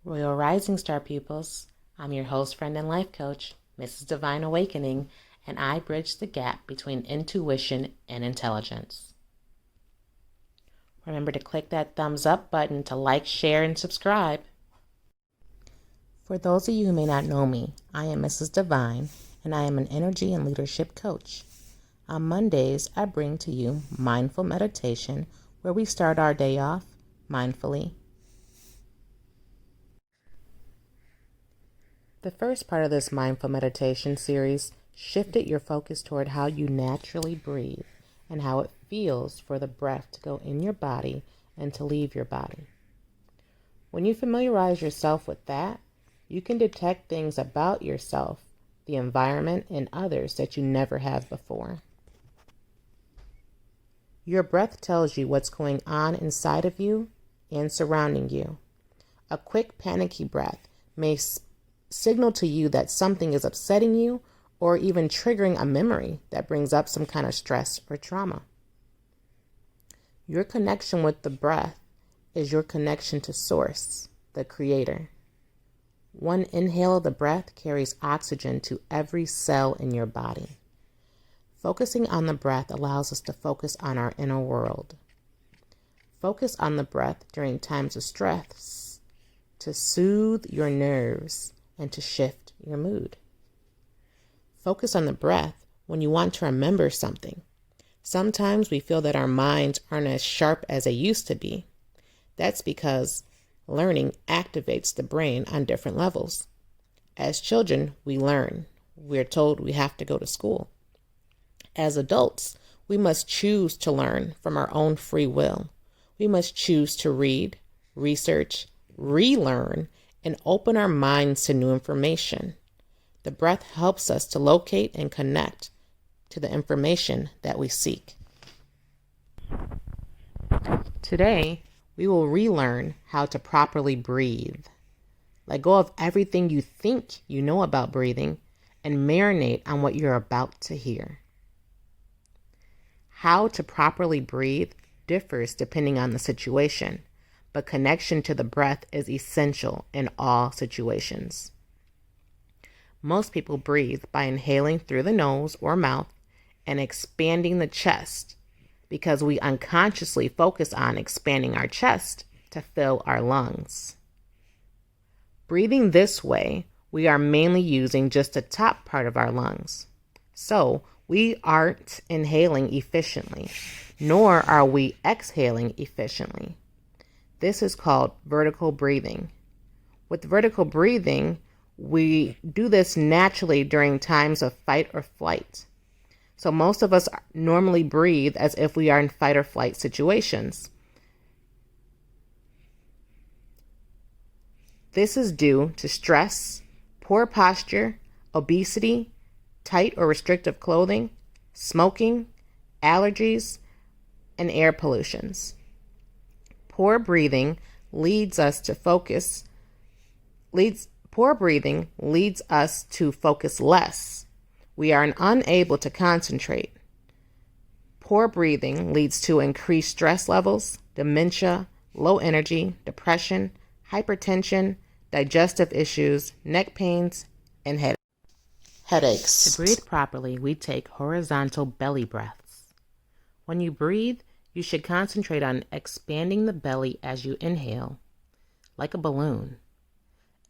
Royal Rising Star pupils, I'm your host, friend, and life coach, Mrs.Divine Awakening, and I bridge the gap between intuition and intelligence. Remember to click that thumbs up button to like, share, and subscribe. For those of you who may not know me, I am Mrs.Divine, and I am an energy and leadership coach. On Mondays, I bring to you mindful meditation where we start our day off mindfully. The first part of this mindful meditation series shifted your focus toward how you naturally breathe and how it feels for the breath to go in your body and to leave your body. When you familiarize yourself with that, you can detect things about yourself, the environment, and others that you never have before. Your breath tells you what's going on inside of you and surrounding you. A quick, panicky breath may signal to you that something is upsetting you or even triggering a memory that brings up some kind of stress or trauma. Your connection with the breath is your connection to Source, the Creator. One inhale of the breath carries oxygen to every cell in your body. Focusing on the breath allows us to focus on our inner world. Focus on the breath during times of stress to soothe your nerves and to shift your mood. Focus on the breath when you want to remember something. Sometimes we feel that our minds aren't as sharp as they used to be. That's because learning activates the brain on different levels. As children, we learn. We're told we have to go to school. As adults, we must choose to learn from our own free will. We must choose to read, research, relearn, and open our minds to new information. The breath helps us to locate and connect to the information that we seek. Today, we will relearn how to properly breathe. Let go of everything you think you know about breathing and marinate on what you're about to hear. How to properly breathe differs depending on the situation, but connection to the breath is essential in all situations. Most people breathe by inhaling through the nose or mouth and expanding the chest because we unconsciously focus on expanding our chest to fill our lungs. Breathing this way, we are mainly using just the top part of our lungs. So we aren't inhaling efficiently, nor are we exhaling efficiently. This is called vertical breathing. With vertical breathing, we do this naturally during times of fight or flight. So most of us normally breathe as if we are in fight or flight situations. This is due to stress, poor posture, obesity, tight or restrictive clothing, smoking, allergies, and air pollutions. Poor breathing leads us to focus less. We are unable to concentrate. Poor breathing leads to increased stress levels, dementia, low energy, depression, hypertension, digestive issues, neck pains, and headaches. To breathe properly, we take horizontal belly breaths. When you breathe, you should concentrate on expanding the belly as you inhale, like a balloon,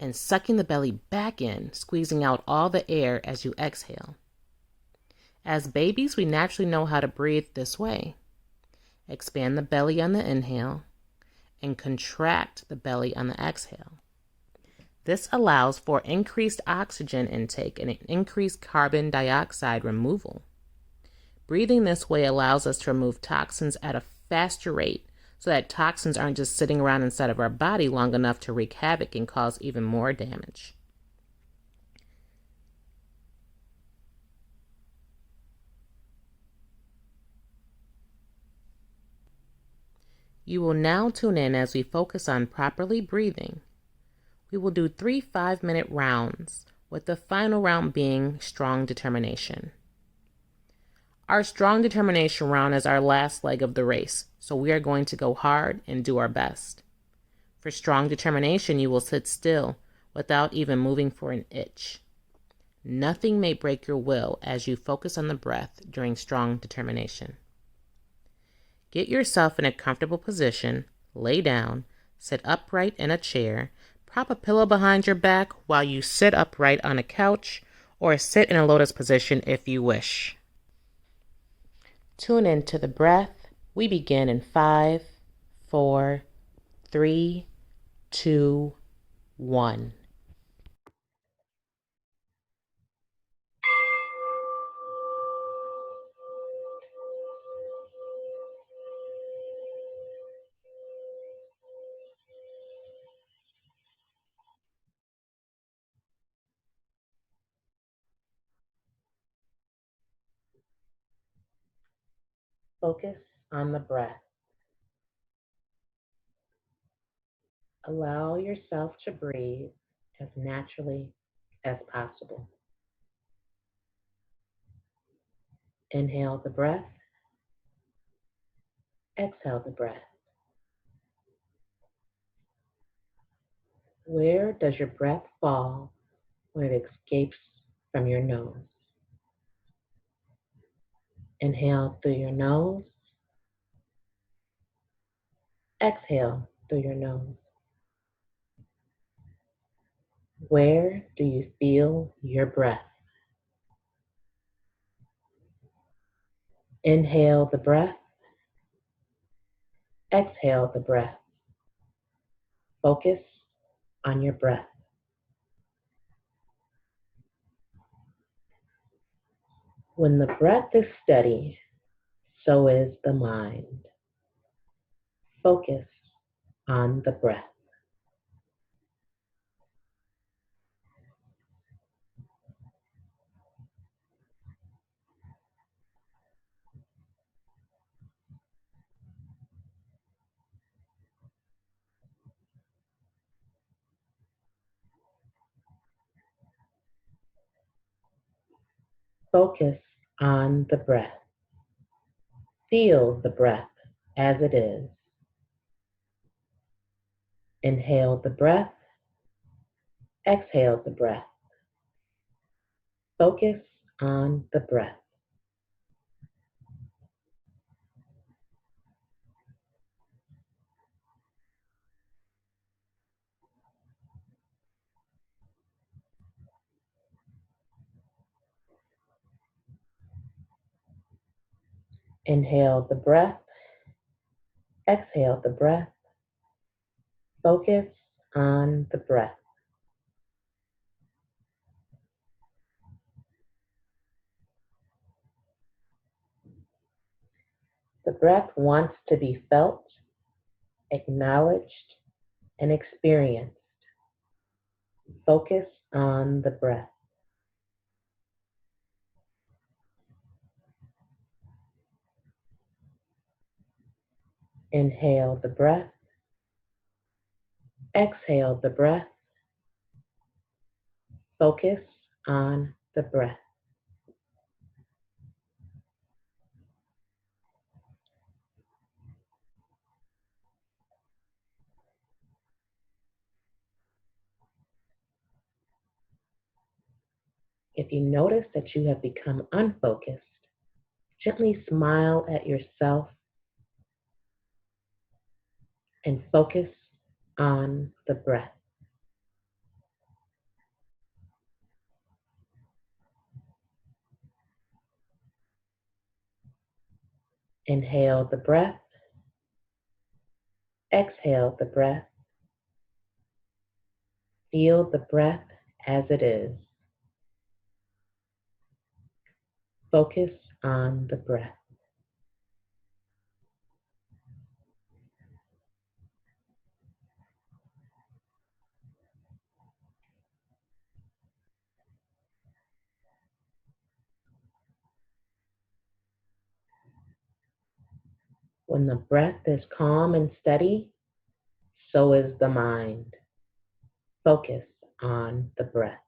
and sucking the belly back in, squeezing out all the air as you exhale. As babies, we naturally know how to breathe this way. Expand the belly on the inhale and contract the belly on the exhale. This allows for increased oxygen intake and an increased carbon dioxide removal. Breathing this way allows us to remove toxins at a faster rate so that toxins aren't just sitting around inside of our body long enough to wreak havoc and cause even more damage. You will now tune in as we focus on properly breathing. We will do 3 5-minute rounds, with the final round being strong determination. Our strong determination round is our last leg of the race, so we are going to go hard and do our best. For strong determination, you will sit still without even moving for an itch. Nothing may break your will as you focus on the breath during strong determination. Get yourself in a comfortable position, lay down, sit upright in a chair, prop a pillow behind your back while you sit upright on a couch, or sit in a lotus position if you wish. Tune into the breath. We begin in 5, 4, 3, 2, 1. Focus on the breath. Allow yourself to breathe as naturally as possible. Inhale the breath. Exhale the breath. Where does your breath fall when it escapes from your nose? Inhale through your nose. Exhale through your nose. Where do you feel your breath? Inhale the breath. Exhale the breath. Focus on your breath. When the breath is steady, so is the mind. Focus on the breath. Focus on the breath. Feel the breath as it is. Inhale the breath. Exhale the breath. Focus on the breath. Inhale the breath. Exhale the breath. Focus on the breath. The breath wants to be felt, acknowledged, and experienced. Focus on the breath. Inhale the breath. Exhale the breath. Focus on the breath. If you notice that you have become unfocused, gently smile at yourself and focus on the breath. Inhale the breath. Exhale the breath. Feel the breath as it is. Focus on the breath. When the breath is calm and steady, so is the mind. Focus on the breath.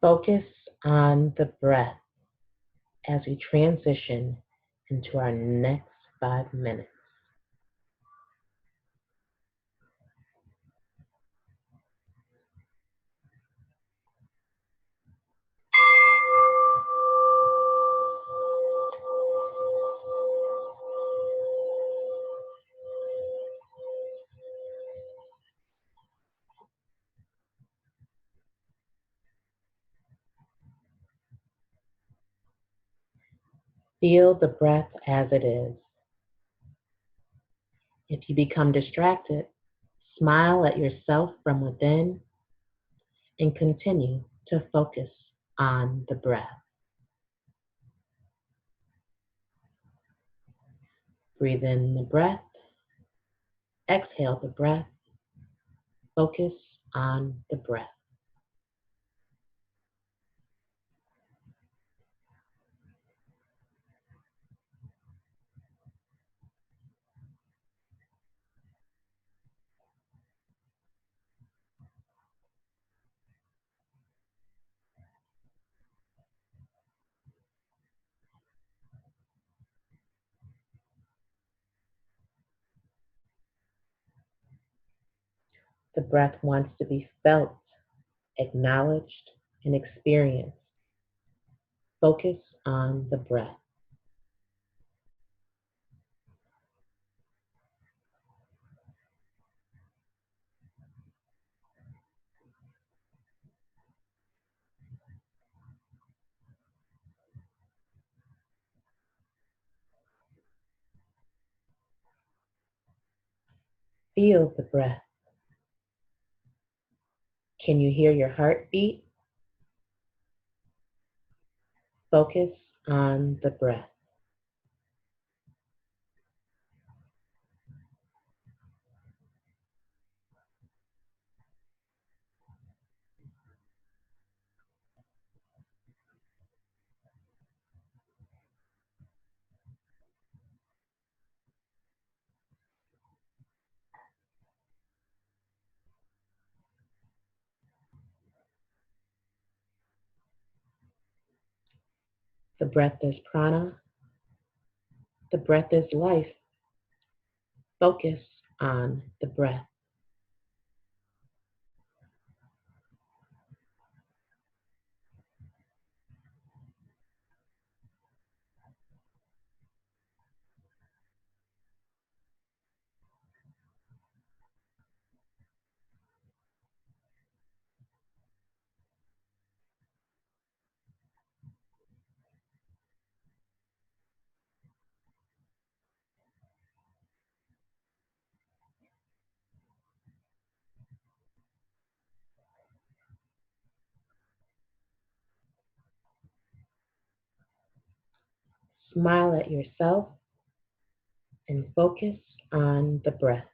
Focus on the breath as we transition into our next 5 minutes. Feel the breath as it is. If you become distracted, smile at yourself from within and continue to focus on the breath. Breathe in the breath, exhale the breath, focus on the breath. The breath wants to be felt, acknowledged, and experienced. Focus on the breath. Feel the breath. Can you hear your heartbeat? Focus on the breath. The breath is prana. The breath is life. Focus on the breath. Smile at yourself and focus on the breath.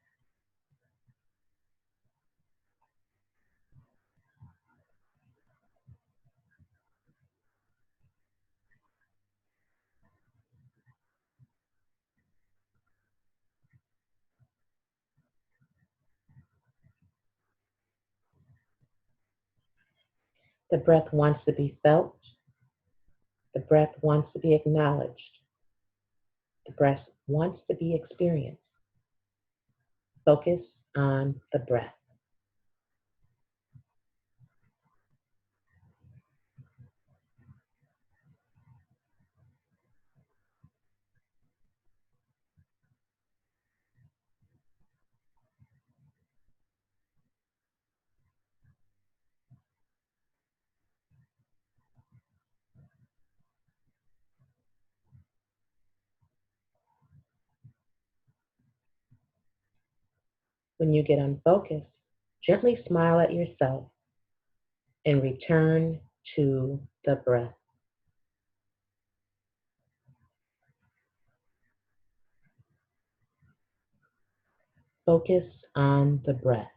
The breath wants to be felt. The breath wants to be acknowledged. The breath wants to be experienced. Focus on the breath. When you get unfocused, gently smile at yourself and return to the breath. Focus on the breath.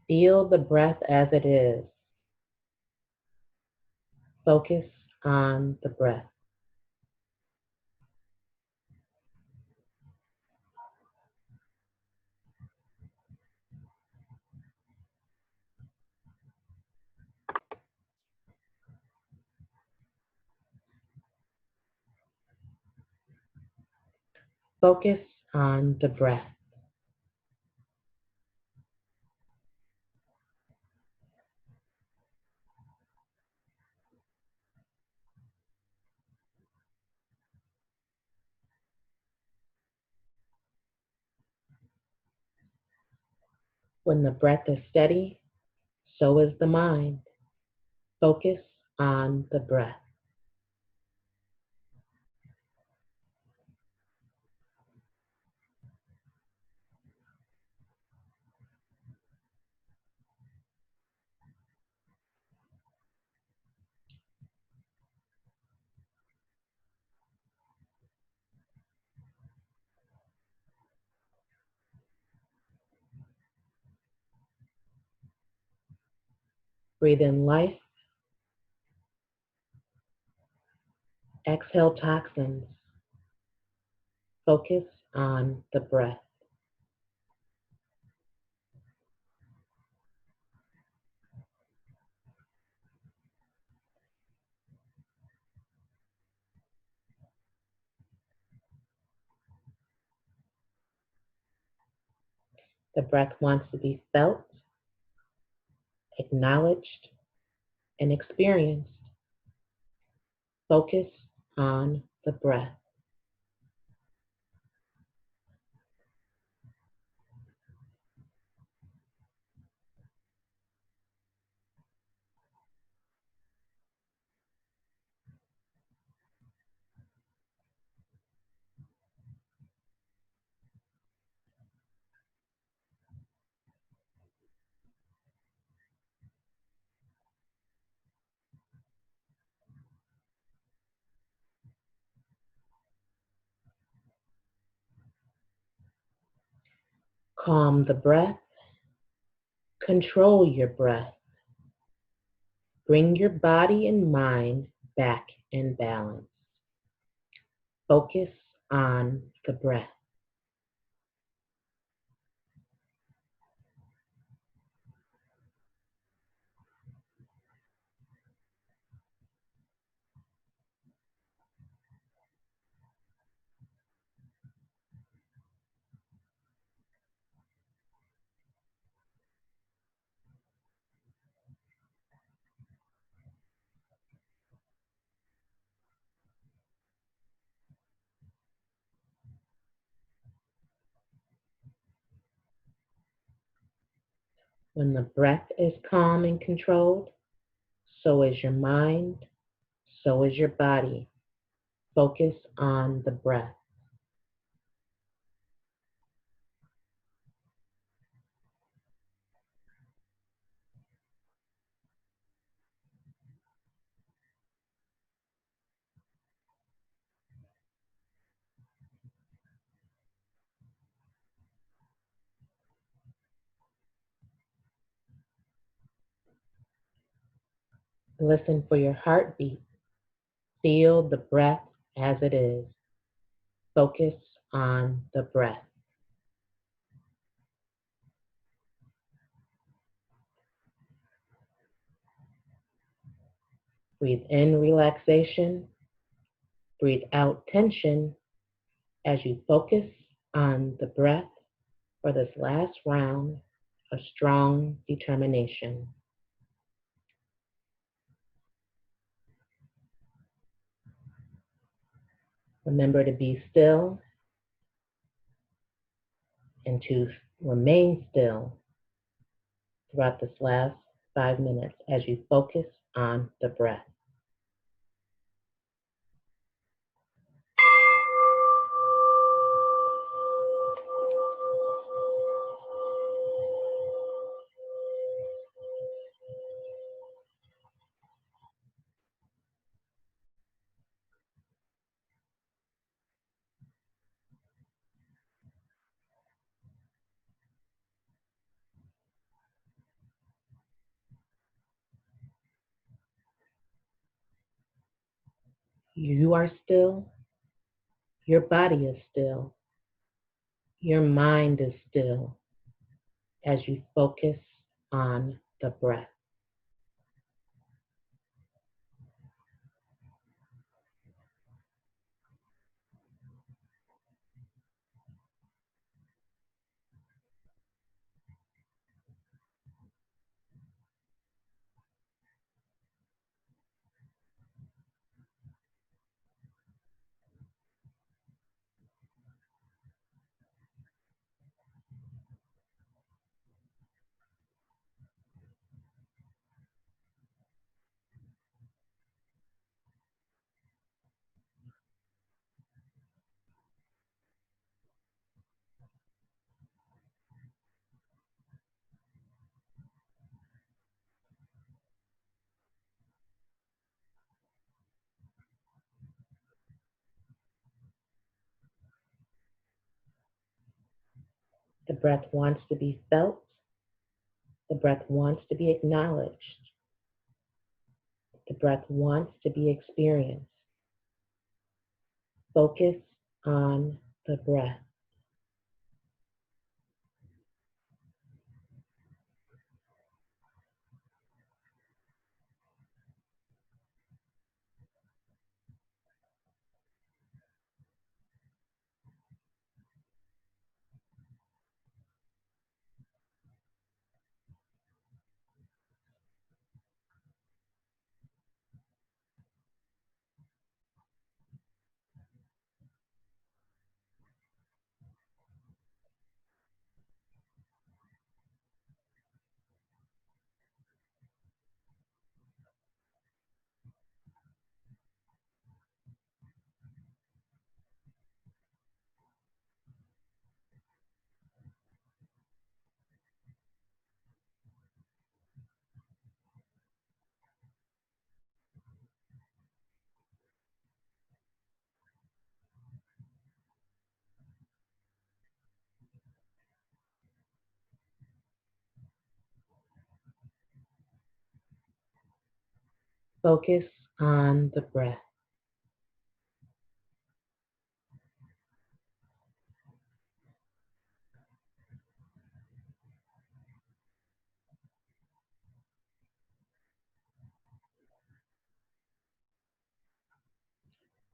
Feel the breath as it is. Focus on the breath. Focus on the breath. When the breath is steady, so is the mind. Focus on the breath. Breathe in life. Exhale toxins. Focus on the breath. The breath wants to be felt, acknowledged, and experienced. Focus on the breath. Calm the breath. Control your breath. Bring your body and mind back in balance. Focus on the breath. When the breath is calm and controlled, so is your mind, so is your body. Focus on the breath. Listen for your heartbeat. Feel the breath as it is. Focus on the breath. Breathe in relaxation. Breathe out tension as you focus on the breath for this last round of strong determination. Remember to be still and to remain still throughout this last 5 minutes as you focus on the breath. You are still. Your body is still. Your mind is still as you focus on the breath. The breath wants to be felt. The breath wants to be acknowledged. The breath wants to be experienced. Focus on the breath. Focus on the breath.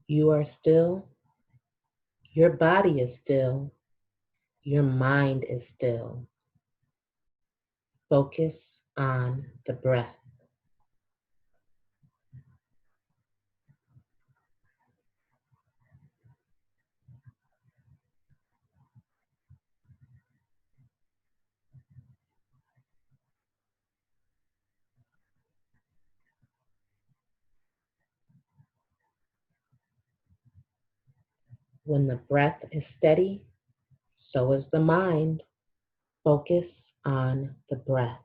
You are still. Your body is still. Your mind is still. Focus on the breath. When the breath is steady, so is the mind. Focus on the breath.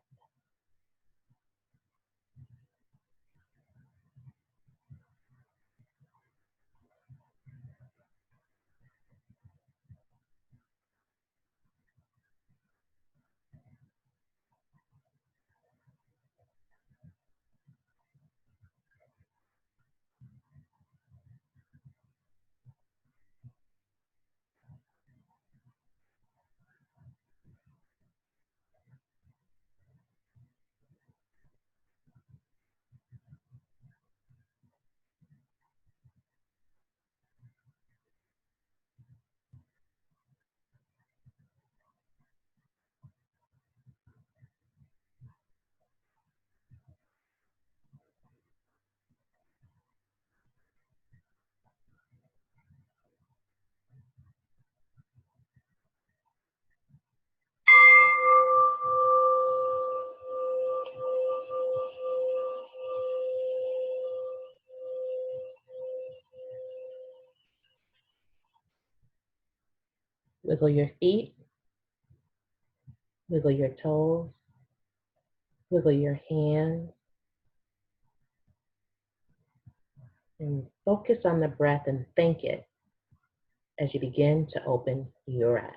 Wiggle your feet, wiggle your toes, wiggle your hands, and focus on the breath and thank it as you begin to open your eyes.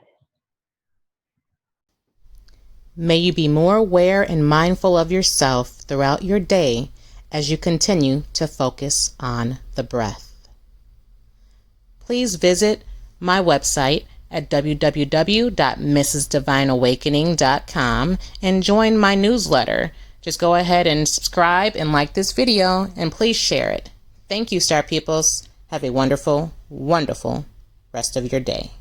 May you be more aware and mindful of yourself throughout your day as you continue to focus on the breath. please visit my website at www.mrs.divineawakening.com and join my newsletter. Just go ahead and subscribe and like this video, and please share it. Thank you, Star Peoples. Have a wonderful, wonderful rest of your day.